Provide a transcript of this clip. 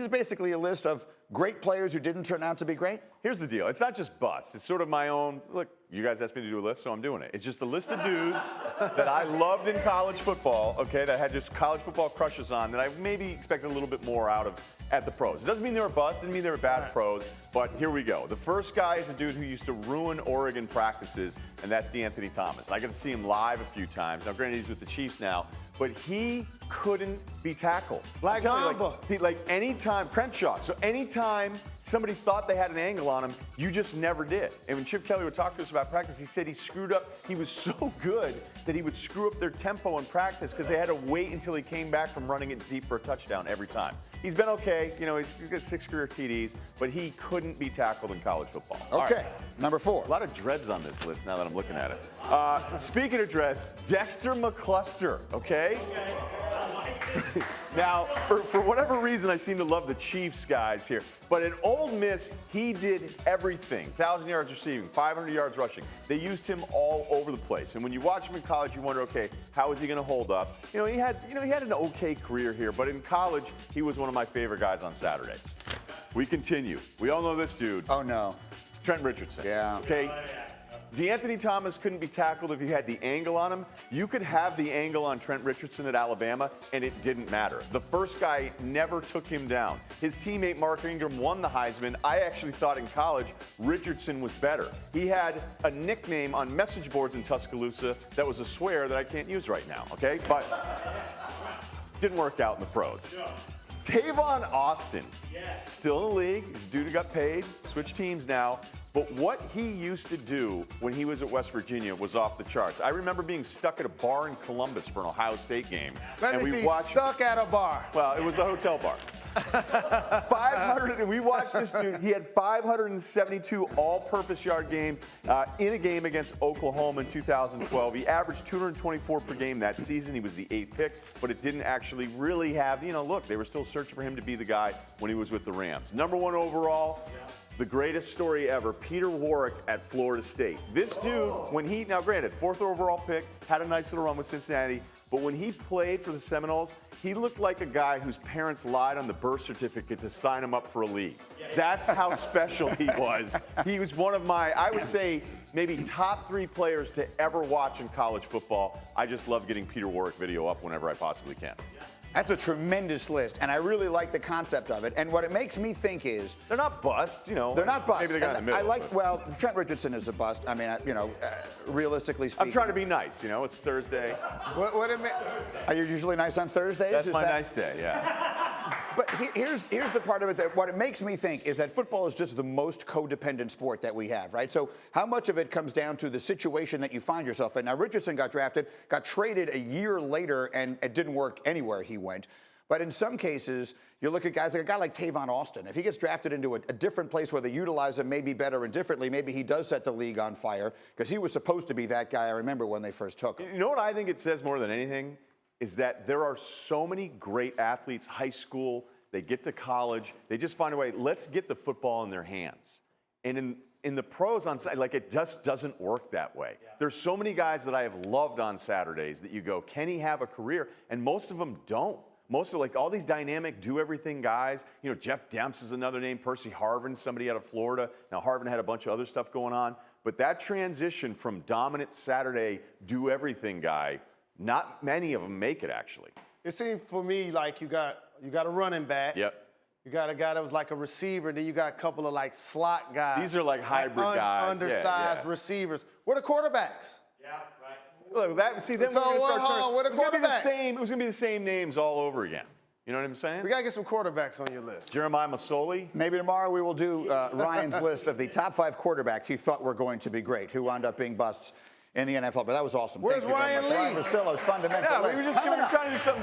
This is basically a list of great players who didn't turn out to be great. Here's the deal. It's not just bust. It's sort of my own, look, you guys asked me to do a list, so I'm doing it. It's just a list of dudes that I loved in college football, okay, that I had just college football crushes on that I maybe expected a little bit more out of at the pros. It doesn't mean they were bust, didn't mean they were bad pros, but here we go. The first guy is a dude who used to ruin Oregon practices, and that's D'Anthony Thomas. I got to see him live a few times. Now, granted, he's with the Chiefs now, but he couldn't be tackled. Like Mamba. Like anytime, Crenshaw, so anytime somebody thought they had an angle on him, you just never did. And when Chip Kelly would talk to us about practice, he said he screwed up. He was so good that he would screw up their tempo in practice because they had to wait until he came back from running it deep for a touchdown every time. He's been okay. You know, he's got 6 career TDs, but he couldn't be tackled in college football. Okay, Right. number 4. A lot of dreads on this list now that I'm looking at it. Speaking of dreads, Dexter McCluster, okay? Now, for whatever reason, I seem to love the Chiefs guys here. But at Ole Miss, he did everything. 1,000 yards receiving, 500 yards rushing. They used him all over the place. And when you watch him in college, you wonder, okay, how is he going to hold up? He had an okay career here, but in college, he was one of my favorite guys on Saturdays. We continue. We all know this dude. Oh, no. Trent Richardson. Yeah. Okay. D'Anthony Thomas couldn't be tackled if you had the angle on him. You could have the angle on Trent Richardson at Alabama, and it didn't matter. The first guy never took him down. His teammate Mark Ingram won the Heisman. I actually thought in college Richardson was better. He had a nickname on message boards in Tuscaloosa that was a swear that I can't use right now, okay? But didn't work out in the pros. Tavon Austin, still in the league. He's a dude who got paid, switched teams now. But what he used to do when he was at West Virginia was off the charts. I remember being stuck at a bar in Columbus for an Ohio State game. Stuck at a bar. Well, it was a hotel bar. 500, and we watched this dude. He had 572 all-purpose yard game in a game against Oklahoma in 2012. He averaged 224 per game that season. He was the 8th pick, but it didn't actually really have, look, they were still searching for him to be the guy when he was with the Rams. Number 1 overall. The greatest story ever, Peter Warrick at Florida State. This dude, now granted, 4th overall pick, had a nice little run with Cincinnati, but when he played for the Seminoles, he looked like a guy whose parents lied on the birth certificate to sign him up for a league. That's how special he was. He was one of my, I would say, maybe top 3 players to ever watch in college football. I just love getting Peter Warrick video up whenever I possibly can. That's a tremendous list, and I really like the concept of it. And what it makes me think is they're not bust, They're not bust. Maybe the guy in the middle. Well, Trent Richardson is a bust. I mean, realistically speaking. I'm trying to be nice. It's Thursday. Are you usually nice on Thursdays? That's my nice day. Yeah. But here's the part of it that what it makes me think is that football is just the most codependent sport that we have, right? So how much of it comes down to the situation that you find yourself in? Now, Richardson got drafted, got traded a year later, and it didn't work anywhere he went. But in some cases, you look at guys like a guy like Tavon Austin. If he gets drafted into a different place where they utilize him maybe better and differently, maybe he does set the league on fire because he was supposed to be that guy. I remember when they first took him. You know what I think it says more than anything is that there are so many great athletes, high school, they get to college, they just find a way, let's get the football in their hands. And in the pros on Saturday, it just doesn't work that way. Yeah. There's so many guys that I have loved on Saturdays that you go, can he have a career? And most of them don't. Most of all these dynamic, do-everything guys. Jeff Demps is another name. Percy Harvin, somebody out of Florida. Now, Harvin had a bunch of other stuff going on. But that transition from dominant Saturday, do-everything guy, not many of them make it, actually. It seems for me like you got a running back. Yep. You got a guy that was like a receiver. Then you got a couple of slot guys. These are hybrid guys. Undersized receivers. Where are the quarterbacks? Yeah, right. Look, then we're going to start turning. It was going to be the same names all over again. You know what I'm saying? We got to get some quarterbacks on your list. Jeremiah Masoli. Maybe tomorrow we will do Ryan's list of the top 5 quarterbacks he thought were going to be great, who wound up being busts in the NFL. But that was awesome. Where's Thank you very Ryen much. Ryen Russillo's fundamental. Yeah, we were just trying to do something